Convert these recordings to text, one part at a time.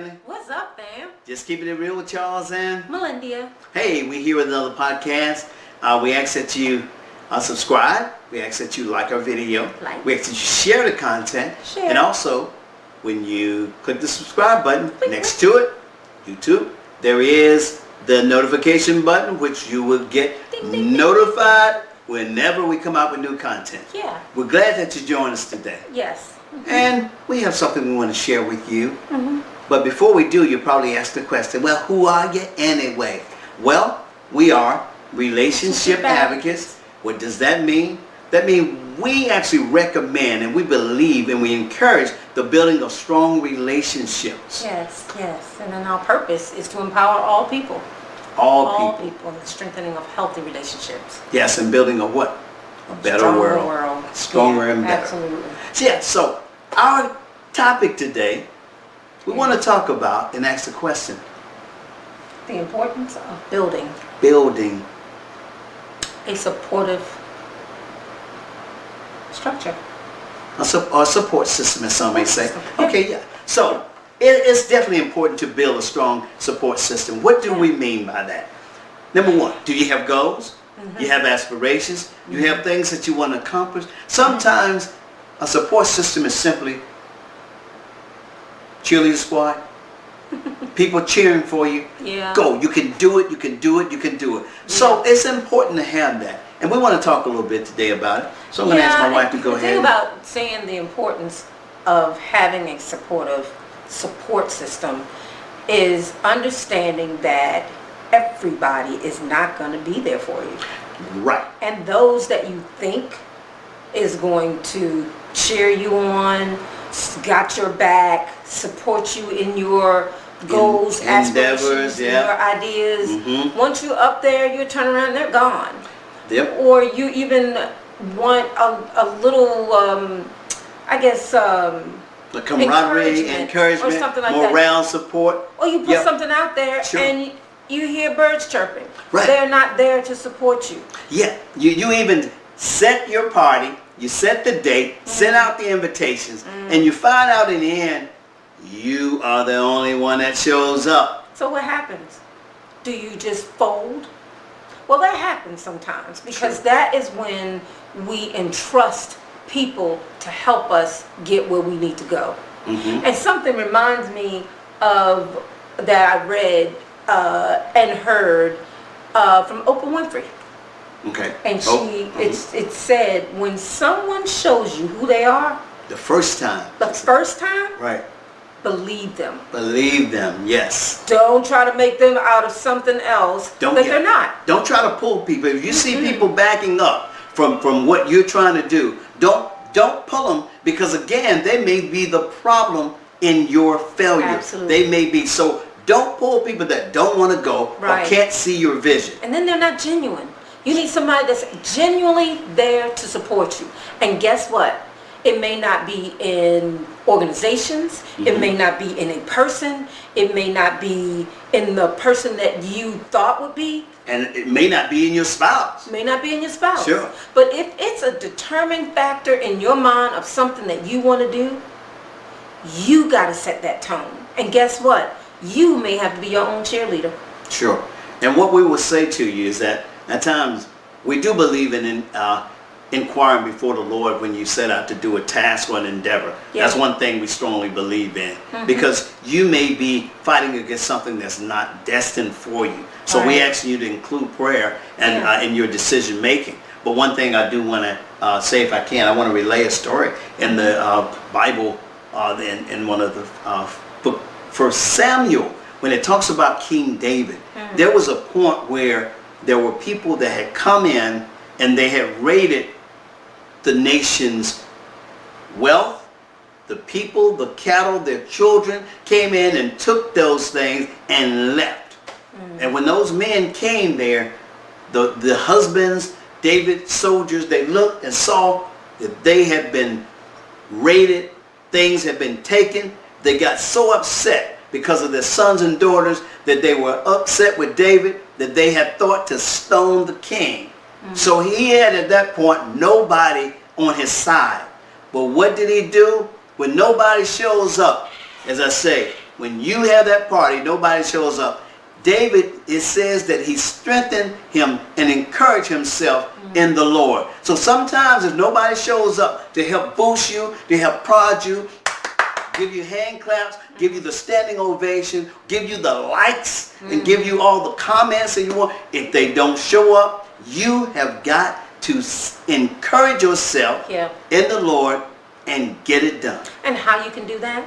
family? What's up, fam? Just keeping it real with Charles and Melendia. Hey, we're here with another podcast. We ask that you subscribe. We ask that you like our video. We ask that you share the content. And also, when you click the subscribe button next to it, YouTube, there is the notification button, which you will get notified whenever we come out with new content. Yeah. We're glad that you joined us today. Yes. And we have something we want to share with you. But before we do, you probably ask the question, well, who are you anyway? Well, we are relationship advocates. What does that mean? That means we actually recommend and we believe and we encourage the building of strong relationships. Yes, yes. And then our purpose is to empower all people. All people. And the strengthening of healthy relationships. Yes, and building a what? A better world. Stronger and better. Absolutely. So our topic today, we want to talk about and ask the question. The importance of building a supportive structure. A support system, as some may say. Okay, yeah. So it's definitely important to build a strong support system. What do we mean by that? Number one, do you have goals? You have aspirations? You have things that you want to accomplish? Sometimes a support system is simply cheerleader squad. People cheering for you. Yeah. Go. You can do it. You can do it. You can do it. So it's important to have that. And we want to talk a little bit today about it. So I'm going to ask my wife to go ahead. The thing about saying the importance of having a supportive support system is understanding that everybody is not going to be there for you. Right. And those that you think is going to cheer you on, got your back, support you in your goals, aspirations, your ideas. Once you're up there, you turn around, they're gone. Yep. Or you even want a little, the camaraderie, encouragement, or something like morale, support. Or you put something out there and you hear birds chirping. Right. They're not there to support you. Yeah. You even set your party, you set the date, send out the invitations, and you find out in the end, you are the only one that shows up. So what happens? Do you just fold? Well, that happens sometimes because that is when we entrust people to help us get where we need to go. And something reminds me of that I read and heard from Oprah Winfrey. Okay. And it said, when someone shows you who they are, the first time, right, believe them. Believe them, yes. Don't try to make them out of something else they're not. Don't try to pull people. If you see people backing up from what you're trying to do, don't pull them, because again, they may be the problem in your failure. Absolutely. They may be. So don't pull people that don't want to go or can't see your vision. And then they're not genuine. You need somebody that's genuinely there to support you. And guess what? It may not be in organizations. It may not be in a person. It may not be in the person that you thought would be. And it may not be in your spouse. May not be in your spouse. Sure. But if it's a determined factor in your mind of something that you want to do, you got to set that tone. And guess what? You may have to be your own cheerleader. Sure. And what we will say to you is that at times we do believe in inquiring before the Lord when you set out to do a task or an endeavor. That's one thing we strongly believe in, because you may be fighting against something that's not destined for you. So we ask you to include prayer and in your decision making. But one thing I do want to say, if I can, I want to relay a story in the Bible, in one of the book, 1 Samuel, when it talks about King David. There was a point where there were people that had come in and they had raided the nation's wealth, the people, the cattle, their children, came in and took those things and left. And when those men came there, the husbands, David's soldiers, they looked and saw that they had been raided, things had been taken. They got so upset because of their sons and daughters that they were upset with David that they had thought to stone the king. So he had at that point nobody on his side. But what did he do? When nobody shows up, as I say, when you have that party, nobody shows up. David, it says that he strengthened him and encouraged himself in the Lord. So sometimes if nobody shows up to help boost you, to help prod you, give you hand claps, give you the standing ovation, give you the likes, and give you all the comments that you want, if they don't show up, you have got to encourage yourself in the Lord and get it done. And how you can do that?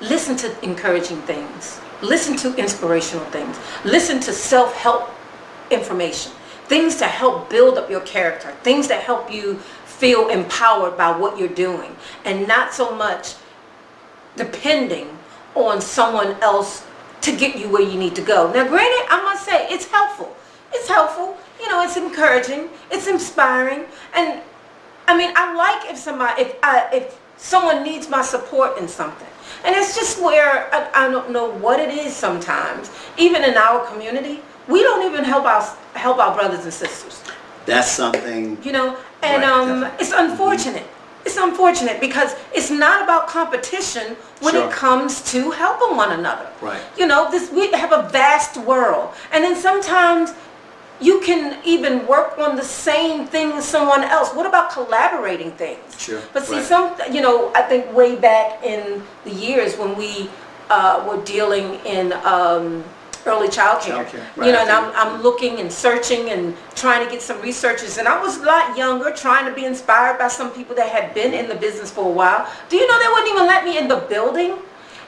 Listen to encouraging things. Listen to inspirational things. Listen to self-help information. Things to help build up your character. Things that help you feel empowered by what you're doing. And not so much depending on someone else to get you where you need to go. Now granted, I must say, it's helpful. It's helpful. You know, it's encouraging. It's inspiring. And I mean, I like if someone needs my support in something. And it's just where I don't know what it is sometimes. Even in our community, we don't even help our brothers and sisters. That's something. You know, and it's unfortunate. It's unfortunate because it's not about competition when it comes to helping one another. Right. You know, we have a vast world, and then sometimes you can even work on the same thing as someone else. What about collaborating things? Sure. But see, I think way back in the years when we were dealing in early child care. Right. You know, and I'm looking and searching and trying to get some researches. And I was a lot younger, trying to be inspired by some people that had been in the business for a while. Do you know they wouldn't even let me in the building?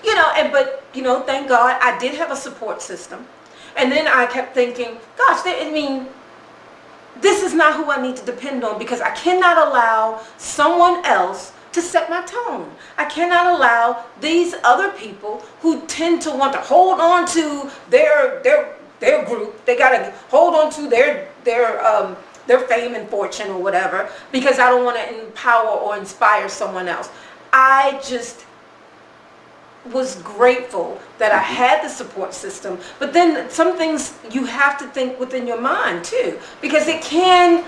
You know, but thank God I did have a support system. And then I kept thinking, gosh, this is not who I need to depend on, because I cannot allow someone else to set my tone. I cannot allow these other people who tend to want to hold on to their group. They got to hold on to their fame and fortune or whatever, because I don't want to empower or inspire someone else. I just was grateful that I had the support system, but then some things you have to think within your mind too, because it can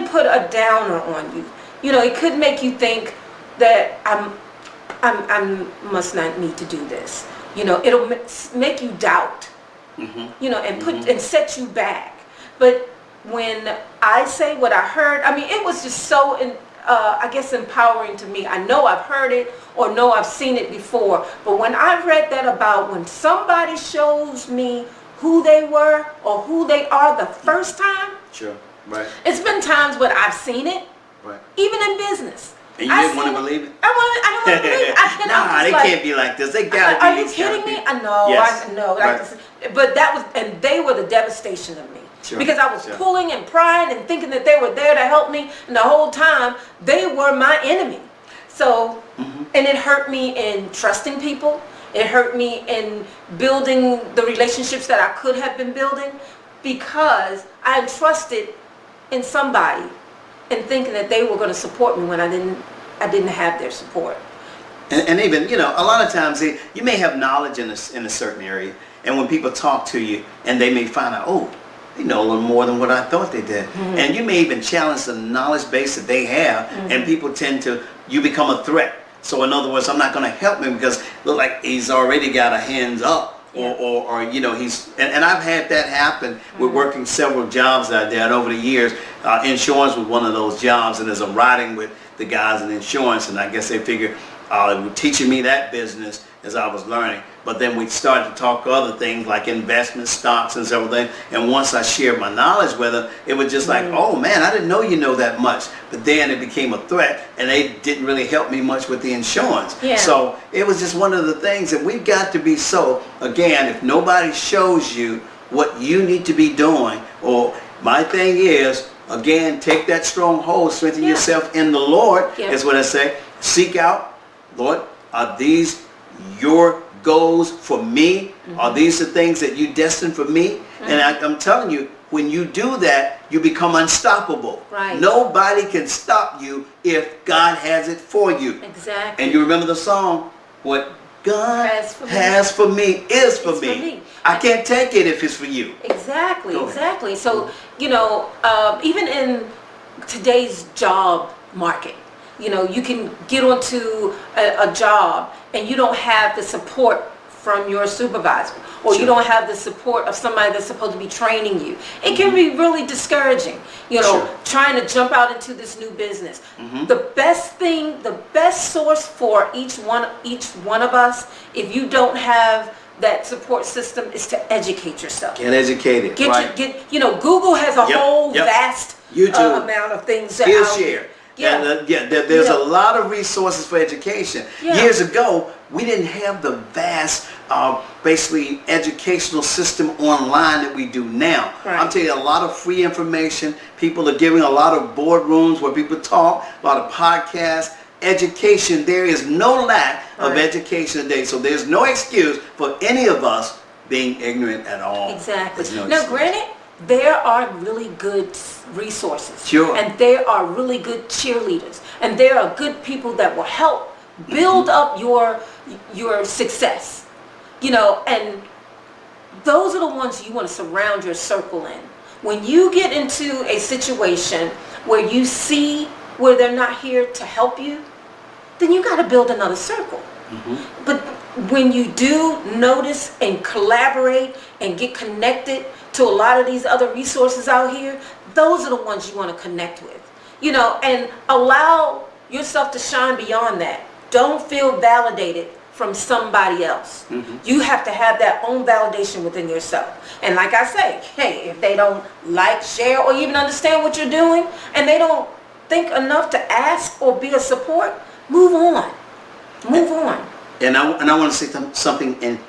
put a downer on you. You know, it could make you think that I must not need to do this. You know, it'll make you doubt. You know, and and set you back. But when I say what I heard, I mean, it was just so I guess empowering to me. I know I've heard it or know I've seen it before, but when I read that about when somebody shows me who they were or who they are the first time, it's been times when I've seen it, even in business. And you didn't want to believe it? I don't want to believe it. I cannot. They can't be like this. They gotta be. Are you kidding me? I know. Yes. I know. But that was, and they were the devastation of me. Because I was pulling and prying and thinking that they were there to help me, and the whole time they were my enemy. So, and it hurt me in trusting people. It hurt me in building the relationships that I could have been building, because I entrusted in somebody and thinking that they were going to support me when I didn't have their support. And even, a lot of times you may have knowledge in a certain area, and when people talk to you, and they may find out, oh, they know a little more than what I thought they did. And you may even challenge the knowledge base that they have, and people you become a threat. So in other words, I'm not going to help him because it looks like he's already got a hands up, or he's, and I've had that happen with working several jobs that I did over the years. Insurance was one of those jobs, and as I'm riding with the guys in insurance, and I guess they figured they were teaching me that business as I was learning. But then we started to talk other things like investment stocks and several things. And once I shared my knowledge with them, it was just like, oh man, I didn't know you know that much. But then it became a threat, and they didn't really help me much with the insurance. So it was just one of the things that we've got to be again, if nobody shows you what you need to be doing, or my thing is, again, take that strong hold, strengthen yourself in the Lord, is what I say. Seek out, Lord, are these your goals for me? Are these the things that you destined for me? And I'm telling you, when you do that, you become unstoppable. Nobody can stop you if God has it for you. Exactly. And you remember the song, what God has for me is for me. I can't take it if it's for you. Exactly. So, even in today's job market, you can get onto a job and you don't have the support from your supervisor, or you Sure. don't have the support of somebody that's supposed to be training you. It can be really discouraging, Sure. trying to jump out into this new business. Mm-hmm. The best source for each one of us, if you don't have that support system, is to educate yourself. Get educated. Right. Google has a Yep, whole yep. vast YouTube. amount of things. Skillshare. Yeah. And, there's a lot of resources for education. Yeah. Years ago, we didn't have the vast, basically educational system online that we do now. Right. I'm telling you, a lot of free information. People are giving a lot of boardrooms where people talk, a lot of podcasts. Education, there is no lack of education today. So there's no excuse for any of us being ignorant at all. Exactly. There's no Now, excuse. granted, there are really good resources. Sure. And there are really good cheerleaders. And there are good people that will help build up your success. And those are the ones you want to surround your circle in. When you get into a situation where you see where they're not here to help you, then you got to build another circle. Mm-hmm. But when you do notice and collaborate and get connected to a lot of these other resources out here, those are the ones you want to connect with. And allow yourself to shine beyond that. Don't feel validated from somebody else. Mm-hmm. You have to have that own validation within yourself. And like I say, hey, if they don't like, share, or even understand what you're doing, and they don't think enough to ask or be a support, move on. Move on. And I want to say something in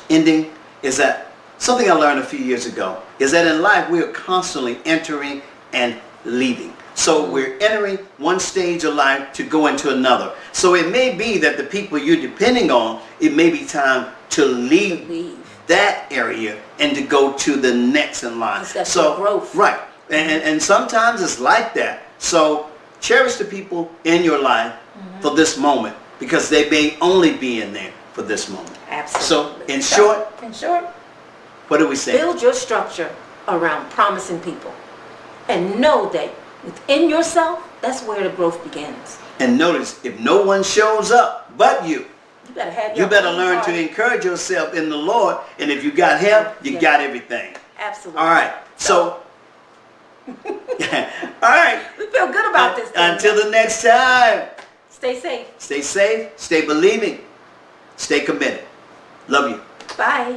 ending, is that something I learned a few years ago, is that in life we are constantly entering and leaving. So we're entering one stage of life to go into another. So it may be that the people you're depending on, it may be time to leave that area and to go to the next in line. That's so growth. Right. And sometimes it's like that. So cherish the people in your life for this moment, because they may only be in there for this moment. Absolutely. So in short, what do we say? Build your structure around promising people, and know that within yourself, that's where the growth begins. And notice, if no one shows up but you better learn to encourage yourself in the Lord. And if you got help, you got everything. Absolutely. All right. So all right. We feel good about this thing. Until the next time. Stay safe. Stay safe. Stay believing. Stay committed. Love you. Bye.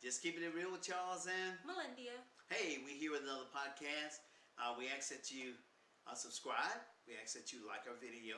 Just keeping it real with Charles and Melendia. Hey, we here with another podcast. We ask that you subscribe. We ask that you like our video.